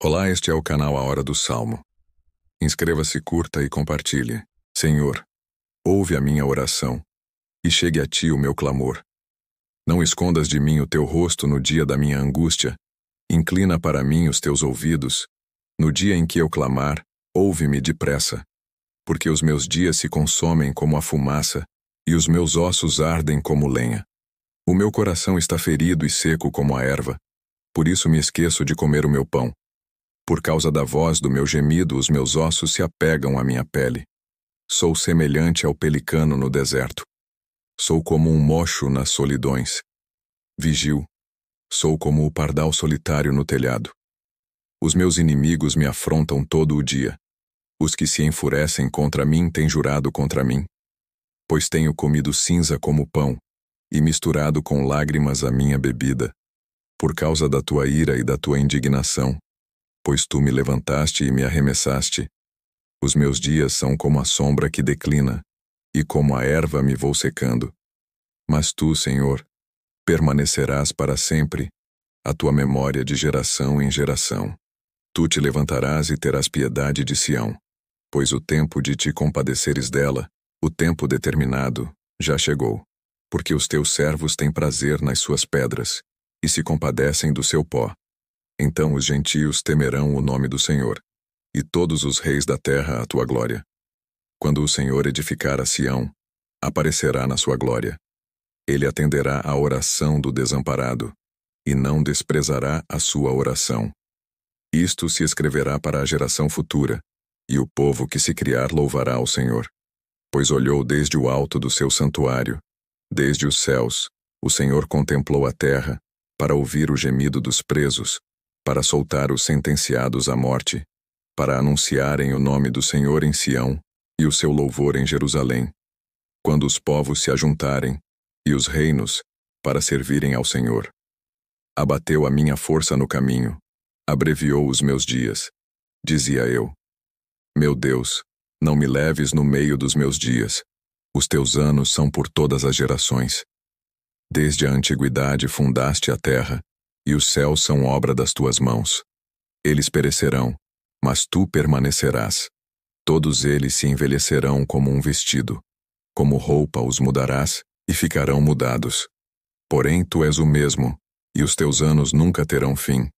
Olá, este é o canal A Hora do Salmo. Inscreva-se, curta e compartilhe. Senhor, ouve a minha oração e chegue a ti o meu clamor. Não escondas de mim o teu rosto no dia da minha angústia. Inclina para mim os teus ouvidos. No dia em que eu clamar, ouve-me depressa. Porque os meus dias se consomem como a fumaça e os meus ossos ardem como lenha. O meu coração está ferido e seco como a erva. Por isso me esqueço de comer o meu pão. Por causa da voz do meu gemido, os meus ossos se apegam à minha pele. Sou semelhante ao pelicano no deserto. Sou como um mocho nas solidões. Vigio. Sou como o pardal solitário no telhado. Os meus inimigos me afrontam todo o dia. Os que se enfurecem contra mim têm jurado contra mim. Pois tenho comido cinza como pão, e misturado com lágrimas a minha bebida. Por causa da tua ira e da tua indignação, pois tu me levantaste e me arremessaste. Os meus dias são como a sombra que declina, e como a erva me vou secando. Mas tu, Senhor, permanecerás para sempre, a tua memória de geração em geração. Tu te levantarás e terás piedade de Sião, pois o tempo de te compadeceres dela, o tempo determinado, já chegou. Porque os teus servos têm prazer nas suas pedras, e se compadecem do seu pó. Então os gentios temerão o nome do Senhor, e todos os reis da terra a tua glória. Quando o Senhor edificar a Sião, aparecerá na sua glória. Ele atenderá à oração do desamparado, e não desprezará a sua oração. Isto se escreverá para a geração futura, e o povo que se criar louvará ao Senhor. Pois olhou desde o alto do seu santuário, desde os céus, o Senhor contemplou a terra, para ouvir o gemido dos presos, para soltar os sentenciados à morte, para anunciarem o nome do Senhor em Sião e o seu louvor em Jerusalém, quando os povos se ajuntarem, e os reinos, para servirem ao Senhor. Abateu a minha força no caminho, abreviou os meus dias. Dizia eu: Meu Deus, não me leves no meio dos meus dias. Os teus anos são por todas as gerações. Desde a antiguidade fundaste a terra, e os céus são obra das tuas mãos. Eles perecerão, mas tu permanecerás. Todos eles se envelhecerão como um vestido. Como roupa os mudarás, e ficarão mudados. Porém tu és o mesmo, e os teus anos nunca terão fim.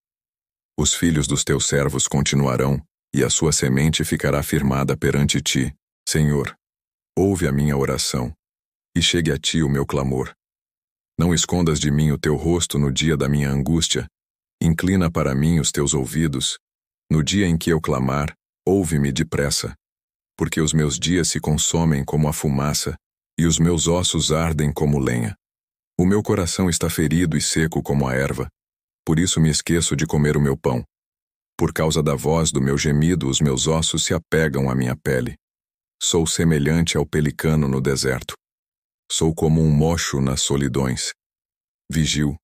Os filhos dos teus servos continuarão, e a sua semente ficará firmada perante ti, Senhor. Ouve a minha oração, e chegue a ti o meu clamor. Não escondas de mim o teu rosto no dia da minha angústia. Inclina para mim os teus ouvidos. No dia em que eu clamar, ouve-me depressa. Porque os meus dias se consomem como a fumaça, e os meus ossos ardem como lenha. O meu coração está ferido e seco como a erva. Por isso me esqueço de comer o meu pão. Por causa da voz do meu gemido, os meus ossos se apegam à minha pele. Sou semelhante ao pelicano no deserto. Sou como um mocho nas solidões. Vigio.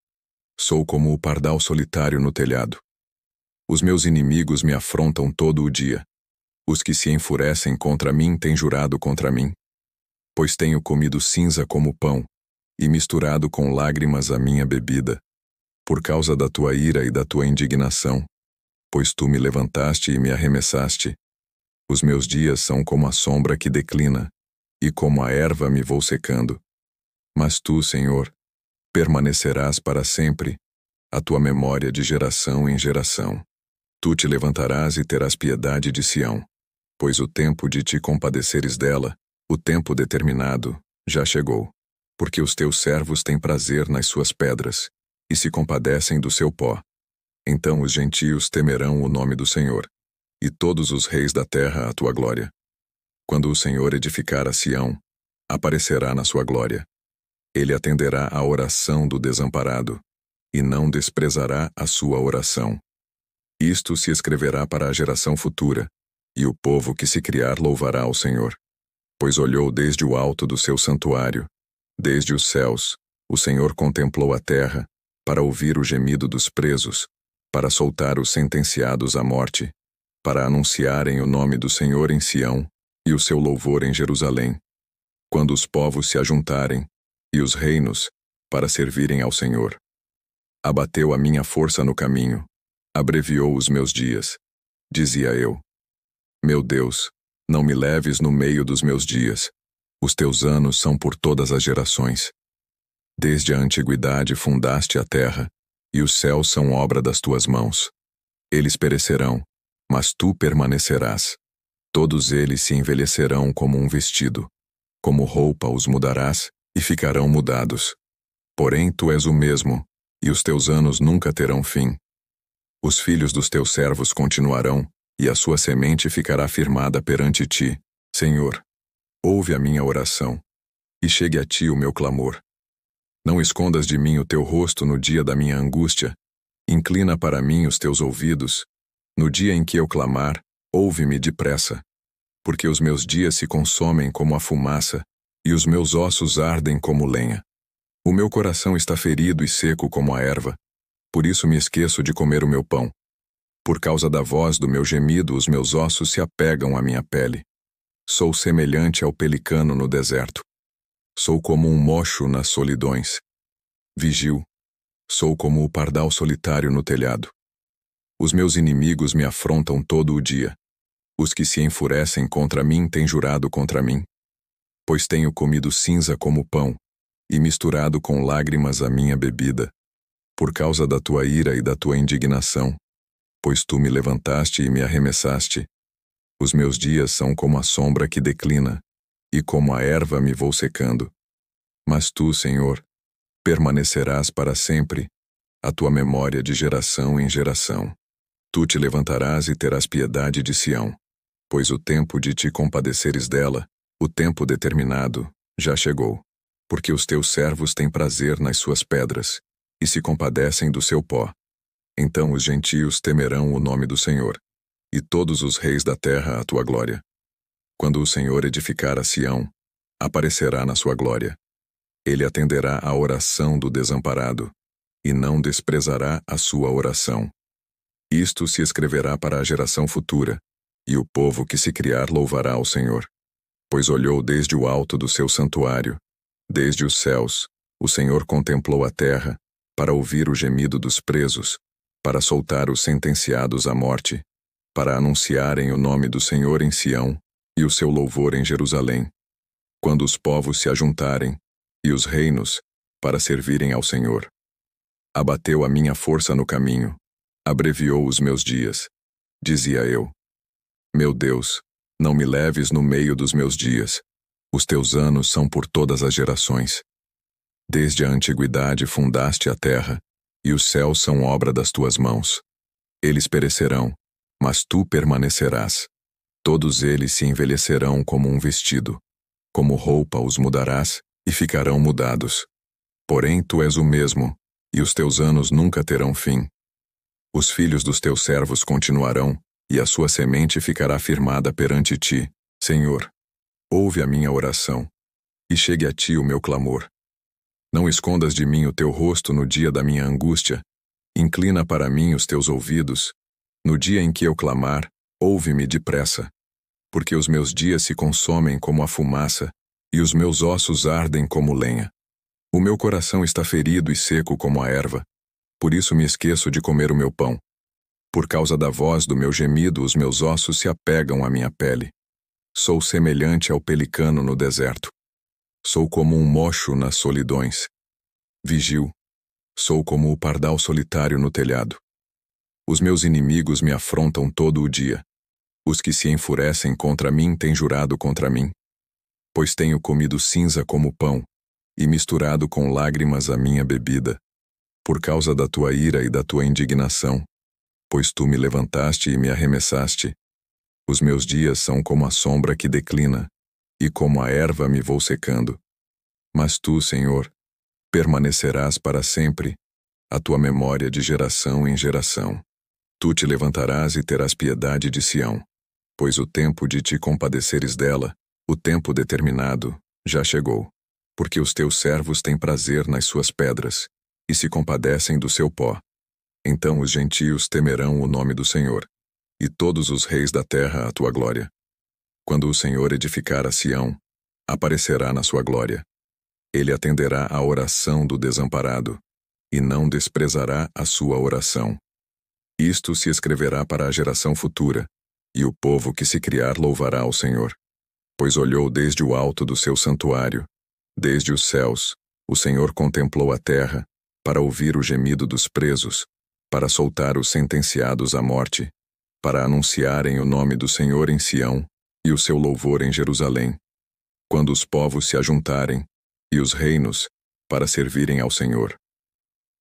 Sou como o pardal solitário no telhado. Os meus inimigos me afrontam todo o dia. Os que se enfurecem contra mim têm jurado contra mim. Pois tenho comido cinza como pão, e misturado com lágrimas a minha bebida. Por causa da tua ira e da tua indignação, pois tu me levantaste e me arremessaste. Os meus dias são como a sombra que declina, e como a erva me vou secando. Mas tu, Senhor, permanecerás para sempre, a tua memória de geração em geração. Tu te levantarás e terás piedade de Sião, pois o tempo de te compadeceres dela, o tempo determinado, já chegou. Porque os teus servos têm prazer nas suas pedras, e se compadecem do seu pó. Então os gentios temerão o nome do Senhor, e todos os reis da terra a tua glória. Quando o Senhor edificar a Sião, aparecerá na sua glória. Ele atenderá à oração do desamparado, e não desprezará a sua oração. Isto se escreverá para a geração futura, e o povo que se criar louvará ao Senhor. Pois olhou desde o alto do seu santuário, desde os céus, o Senhor contemplou a terra, para ouvir o gemido dos presos, para soltar os sentenciados à morte, para anunciarem o nome do Senhor em Sião, e o seu louvor em Jerusalém. Quando os povos se ajuntarem, e os reinos, para servirem ao Senhor. Abateu a minha força no caminho, abreviou os meus dias. Dizia eu: Meu Deus, não me leves no meio dos meus dias. Os teus anos são por todas as gerações. Desde a antiguidade fundaste a terra, e os céus são obra das tuas mãos. Eles perecerão, mas tu permanecerás. Todos eles se envelhecerão como um vestido. Como roupa os mudarás, e ficarão mudados. Porém tu és o mesmo, e os teus anos nunca terão fim. Os filhos dos teus servos continuarão, e a sua semente ficará firmada perante ti, Senhor. Ouve a minha oração, e chegue a ti o meu clamor. Não escondas de mim o teu rosto no dia da minha angústia. Inclina para mim os teus ouvidos. No dia em que eu clamar, ouve-me depressa. Porque os meus dias se consomem como a fumaça, e os meus ossos ardem como lenha. O meu coração está ferido e seco como a erva. Por isso me esqueço de comer o meu pão. Por causa da voz do meu gemido, os meus ossos se apegam à minha pele. Sou semelhante ao pelicano no deserto. Sou como um mocho nas solidões. Vigio. Sou como o pardal solitário no telhado. Os meus inimigos me afrontam todo o dia. Os que se enfurecem contra mim têm jurado contra mim. Pois tenho comido cinza como pão, e misturado com lágrimas a minha bebida, por causa da tua ira e da tua indignação, pois tu me levantaste e me arremessaste. Os meus dias são como a sombra que declina, e como a erva me vou secando. Mas tu, Senhor, permanecerás para sempre, a tua memória de geração em geração. Tu te levantarás e terás piedade de Sião, pois o tempo de te compadeceres dela, o tempo determinado, já chegou. Porque os teus servos têm prazer nas suas pedras, e se compadecem do seu pó. Então os gentios temerão o nome do Senhor, e todos os reis da terra a tua glória. Quando o Senhor edificar a Sião, aparecerá na sua glória. Ele atenderá à oração do desamparado, e não desprezará a sua oração. Isto se escreverá para a geração futura, e o povo que se criar louvará ao Senhor. Pois olhou desde o alto do seu santuário, desde os céus, o Senhor contemplou a terra, para ouvir o gemido dos presos, para soltar os sentenciados à morte, para anunciarem o nome do Senhor em Sião, e o seu louvor em Jerusalém. Quando os povos se ajuntarem, e os reinos, para servirem ao Senhor. Abateu a minha força no caminho, abreviou os meus dias. Dizia eu: Meu Deus, não me leves no meio dos meus dias. Os teus anos são por todas as gerações. Desde a antiguidade fundaste a terra, e os céus são obra das tuas mãos. Eles perecerão, mas tu permanecerás. Todos eles se envelhecerão como um vestido. Como roupa os mudarás, e ficarão mudados. Porém tu és o mesmo, e os teus anos nunca terão fim. Os filhos dos teus servos continuarão, e a sua semente ficará firmada perante ti, Senhor. Ouve a minha oração, e chegue a ti o meu clamor. Não escondas de mim o teu rosto no dia da minha angústia. Inclina para mim os teus ouvidos. No dia em que eu clamar, ouve-me depressa. Porque os meus dias se consomem como a fumaça, e os meus ossos ardem como lenha. O meu coração está ferido e seco como a erva. Por isso me esqueço de comer o meu pão. Por causa da voz do meu gemido, os meus ossos se apegam à minha pele. Sou semelhante ao pelicano no deserto. Sou como um mocho nas solidões. Vigio. Sou como o pardal solitário no telhado. Os meus inimigos me afrontam todo o dia. Os que se enfurecem contra mim têm jurado contra mim. Pois tenho comido cinza como pão, e misturado com lágrimas a minha bebida, por causa da tua ira e da tua indignação, pois tu me levantaste e me arremessaste. Os meus dias são como a sombra que declina, e como a erva me vou secando. Mas tu, Senhor, permanecerás para sempre, a tua memória de geração em geração. Tu te levantarás e terás piedade de Sião, pois o tempo de te compadeceres dela, o tempo determinado, já chegou. Porque os teus servos têm prazer nas suas pedras, e se compadecem do seu pó. Então os gentios temerão o nome do Senhor, e todos os reis da terra a tua glória. Quando o Senhor edificar a Sião, aparecerá na sua glória. Ele atenderá à oração do desamparado, e não desprezará a sua oração. Isto se escreverá para a geração futura, e o povo que se criar louvará ao Senhor. Pois olhou desde o alto do seu santuário, desde os céus, o Senhor contemplou a terra, para ouvir o gemido dos presos, para soltar os sentenciados à morte, para anunciarem o nome do Senhor em Sião, e o seu louvor em Jerusalém. Quando os povos se ajuntarem, e os reinos, para servirem ao Senhor.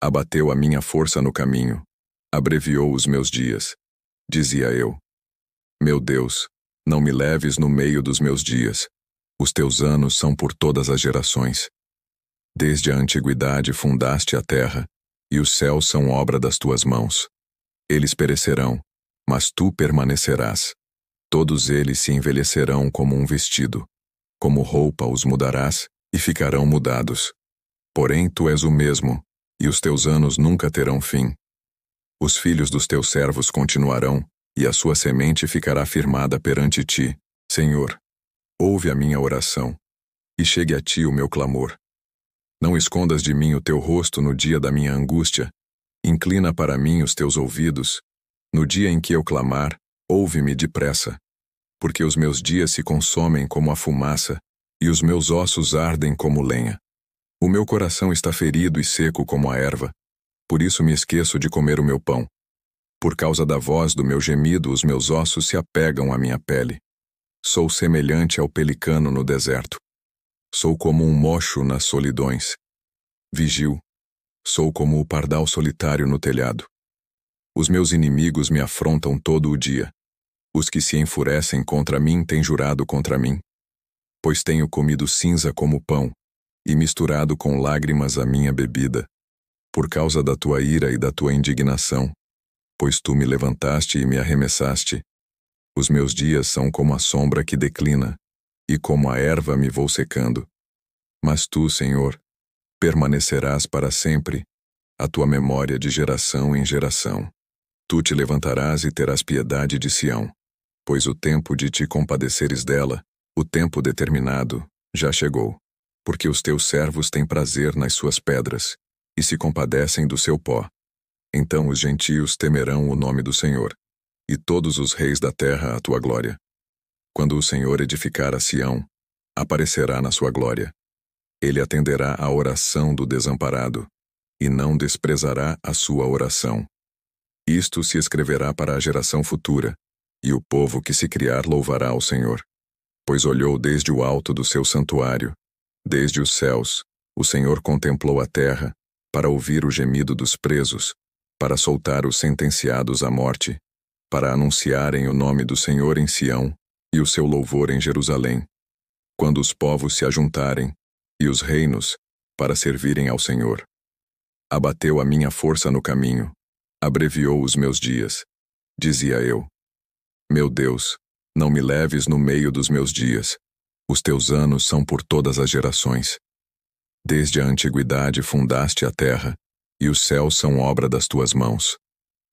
Abateu a minha força no caminho, abreviou os meus dias. Dizia eu: Meu Deus, não me leves no meio dos meus dias. Os teus anos são por todas as gerações. Desde a antiguidade fundaste a terra, e os céus são obra das tuas mãos. Eles perecerão, mas tu permanecerás. Todos eles se envelhecerão como um vestido. Como roupa os mudarás, e ficarão mudados. Porém tu és o mesmo, e os teus anos nunca terão fim. Os filhos dos teus servos continuarão, e a sua semente ficará firmada perante ti, Senhor. Ouve a minha oração, e chegue a ti o meu clamor. Não escondas de mim o teu rosto no dia da minha angústia. Inclina para mim os teus ouvidos. No dia em que eu clamar, ouve-me depressa. Porque os meus dias se consomem como a fumaça, e os meus ossos ardem como lenha. O meu coração está ferido e seco como a erva. Por isso me esqueço de comer o meu pão. Por causa da voz do meu gemido, os meus ossos se apegam à minha pele. Sou semelhante ao pelicano no deserto. Sou como um mocho nas solidões. Vigio. Sou como o pardal solitário no telhado. Os meus inimigos me afrontam todo o dia. Os que se enfurecem contra mim têm jurado contra mim. Pois tenho comido cinza como pão, e misturado com lágrimas a minha bebida. Por causa da tua ira e da tua indignação, pois tu me levantaste e me arremessaste. Os meus dias são como a sombra que declina, e como a erva me vou secando. Mas tu, Senhor, permanecerás para sempre, a tua memória de geração em geração. Tu te levantarás e terás piedade de Sião, pois o tempo de te compadeceres dela, o tempo determinado, já chegou. Porque os teus servos têm prazer nas suas pedras, e se compadecem do seu pó. Então os gentios temerão o nome do Senhor, e todos os reis da terra a tua glória. Quando o Senhor edificar a Sião, aparecerá na sua glória. Ele atenderá à oração do desamparado, e não desprezará a sua oração. Isto se escreverá para a geração futura, e o povo que se criar louvará ao Senhor. Pois olhou desde o alto do seu santuário, desde os céus, o Senhor contemplou a terra, para ouvir o gemido dos presos, para soltar os sentenciados à morte, para anunciarem o nome do Senhor em Sião, e o seu louvor em Jerusalém. Quando os povos se ajuntarem, e os reinos, para servirem ao Senhor. Abateu a minha força no caminho, abreviou os meus dias. Dizia eu: Meu Deus, não me leves no meio dos meus dias. Os teus anos são por todas as gerações. Desde a antiguidade fundaste a terra, e os céus são obra das tuas mãos.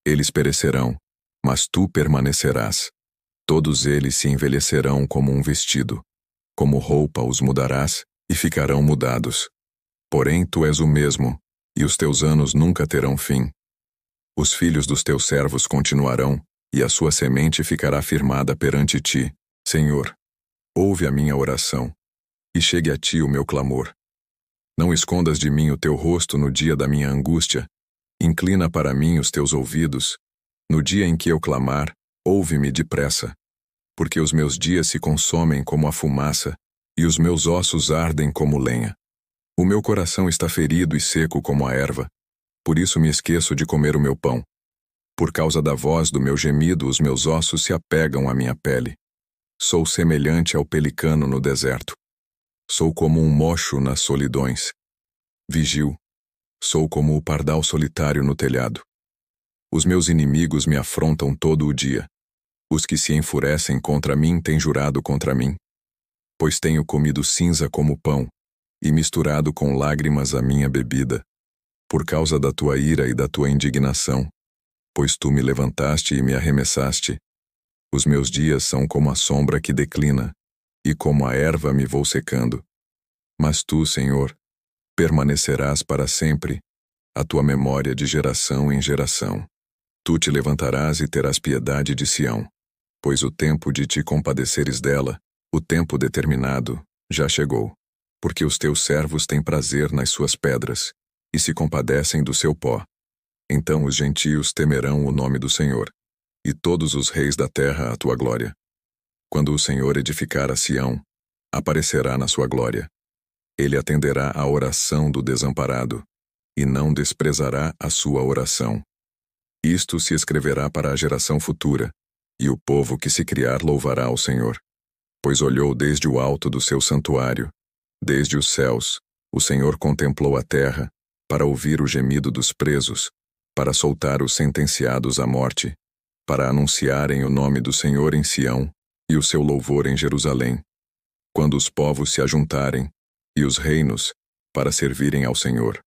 Eles perecerão, mas tu permanecerás. Todos eles se envelhecerão como um vestido. Como roupa os mudarás, e ficarão mudados. Porém tu és o mesmo, e os teus anos nunca terão fim. Os filhos dos teus servos continuarão, e a sua semente ficará firmada perante ti, Senhor. Ouve a minha oração, e chegue a ti o meu clamor. Não escondas de mim o teu rosto no dia da minha angústia. Inclina para mim os teus ouvidos. No dia em que eu clamar, ouve-me depressa. Porque os meus dias se consomem como a fumaça, e os meus ossos ardem como lenha. O meu coração está ferido e seco como a erva. Por isso me esqueço de comer o meu pão. Por causa da voz do meu gemido, os meus ossos se apegam à minha pele. Sou semelhante ao pelicano no deserto. Sou como um mocho nas solidões. Vigio. Sou como o pardal solitário no telhado. Os meus inimigos me afrontam todo o dia. Os que se enfurecem contra mim têm jurado contra mim. Pois tenho comido cinza como pão, e misturado com lágrimas a minha bebida. Por causa da tua ira e da tua indignação, pois tu me levantaste e me arremessaste. Os meus dias são como a sombra que declina, e como a erva me vou secando. Mas tu, Senhor, permanecerás para sempre, a tua memória de geração em geração. Tu te levantarás e terás piedade de Sião, pois o tempo de te compadeceres dela, o tempo determinado, já chegou. Porque os teus servos têm prazer nas suas pedras, e se compadecem do seu pó. Então os gentios temerão o nome do Senhor, e todos os reis da terra a tua glória. Quando o Senhor edificar a Sião, aparecerá na sua glória. Ele atenderá à oração do desamparado, e não desprezará a sua oração. Isto se escreverá para a geração futura, e o povo que se criar louvará ao Senhor. Pois olhou desde o alto do seu santuário, desde os céus, o Senhor contemplou a terra, para ouvir o gemido dos presos, para soltar os sentenciados à morte, para anunciarem o nome do Senhor em Sião, e o seu louvor em Jerusalém. Quando os povos se ajuntarem, e os reinos, para servirem ao Senhor.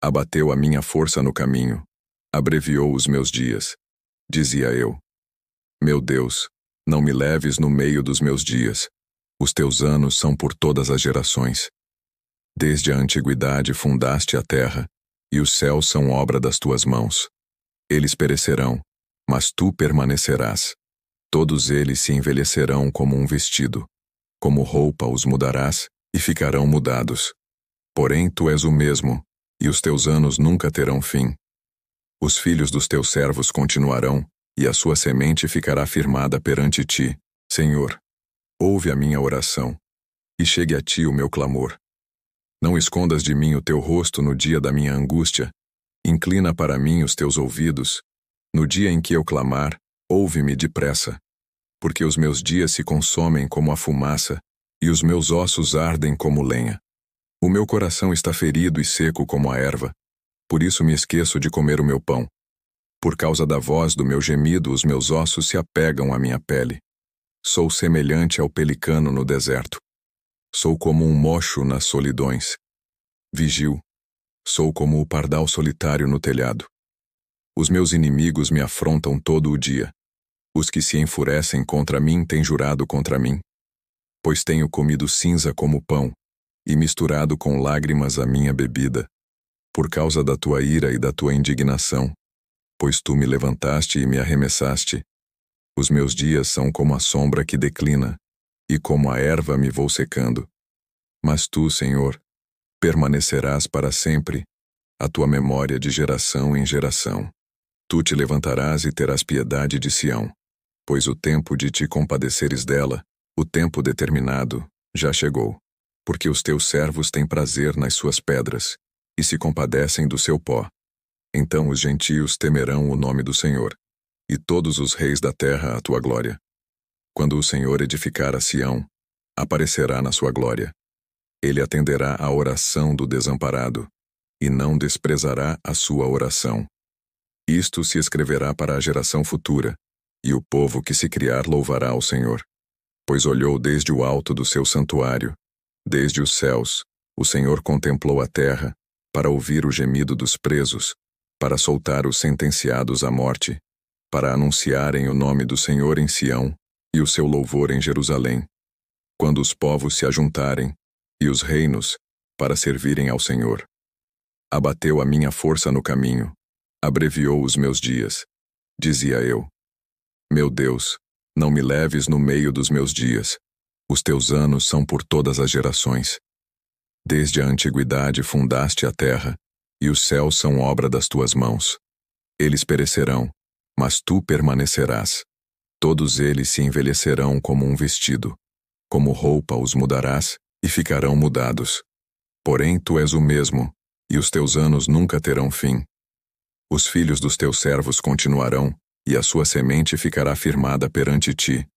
Abateu a minha força no caminho, abreviou os meus dias. Dizia eu: Meu Deus, não me leves no meio dos meus dias. Os teus anos são por todas as gerações. Desde a antiguidade fundaste a terra, e os céus são obra das tuas mãos. Eles perecerão, mas tu permanecerás. Todos eles se envelhecerão como um vestido. Como roupa os mudarás, e ficarão mudados. Porém tu és o mesmo, e os teus anos nunca terão fim. Os filhos dos teus servos continuarão, e a sua semente ficará firmada perante ti, Senhor. Ouve a minha oração, e chegue a ti o meu clamor. Não escondas de mim o teu rosto no dia da minha angústia. Inclina para mim os teus ouvidos. No dia em que eu clamar, ouve-me depressa. Porque os meus dias se consomem como a fumaça, e os meus ossos ardem como lenha. O meu coração está ferido e seco como a erva. Por isso me esqueço de comer o meu pão. Por causa da voz do meu gemido, os meus ossos se apegam à minha pele. Sou semelhante ao pelicano no deserto. Sou como um mocho nas solidões. Vigio. Sou como o pardal solitário no telhado. Os meus inimigos me afrontam todo o dia. Os que se enfurecem contra mim têm jurado contra mim. Pois tenho comido cinza como pão, e misturado com lágrimas a minha bebida. Por causa da tua ira e da tua indignação, pois tu me levantaste e me arremessaste. Os meus dias são como a sombra que declina, e como a erva me vou secando. Mas tu, Senhor, permanecerás para sempre, a tua memória de geração em geração. Tu te levantarás e terás piedade de Sião, pois o tempo de te compadeceres dela, o tempo determinado, já chegou. Porque os teus servos têm prazer nas suas pedras, e se compadecem do seu pó. Então os gentios temerão o nome do Senhor, e todos os reis da terra a tua glória. Quando o Senhor edificar a Sião, aparecerá na sua glória. Ele atenderá à oração do desamparado, e não desprezará a sua oração. Isto se escreverá para a geração futura, e o povo que se criar louvará ao Senhor. Pois olhou desde o alto do seu santuário, desde os céus, o Senhor contemplou a terra, para ouvir o gemido dos presos, para soltar os sentenciados à morte, para anunciarem o nome do Senhor em Sião, e o seu louvor em Jerusalém. Quando os povos se ajuntarem, e os reinos, para servirem ao Senhor. Abateu a minha força no caminho, abreviou os meus dias. Dizia eu: Meu Deus, não me leves no meio dos meus dias. Os teus anos são por todas as gerações. Desde a antiguidade fundaste a terra, e os céus são obra das tuas mãos. Eles perecerão, mas tu permanecerás. Todos eles se envelhecerão como um vestido. Como roupa os mudarás, e ficarão mudados. Porém tu és o mesmo, e os teus anos nunca terão fim. Os filhos dos teus servos continuarão, e a sua semente ficará firmada perante ti,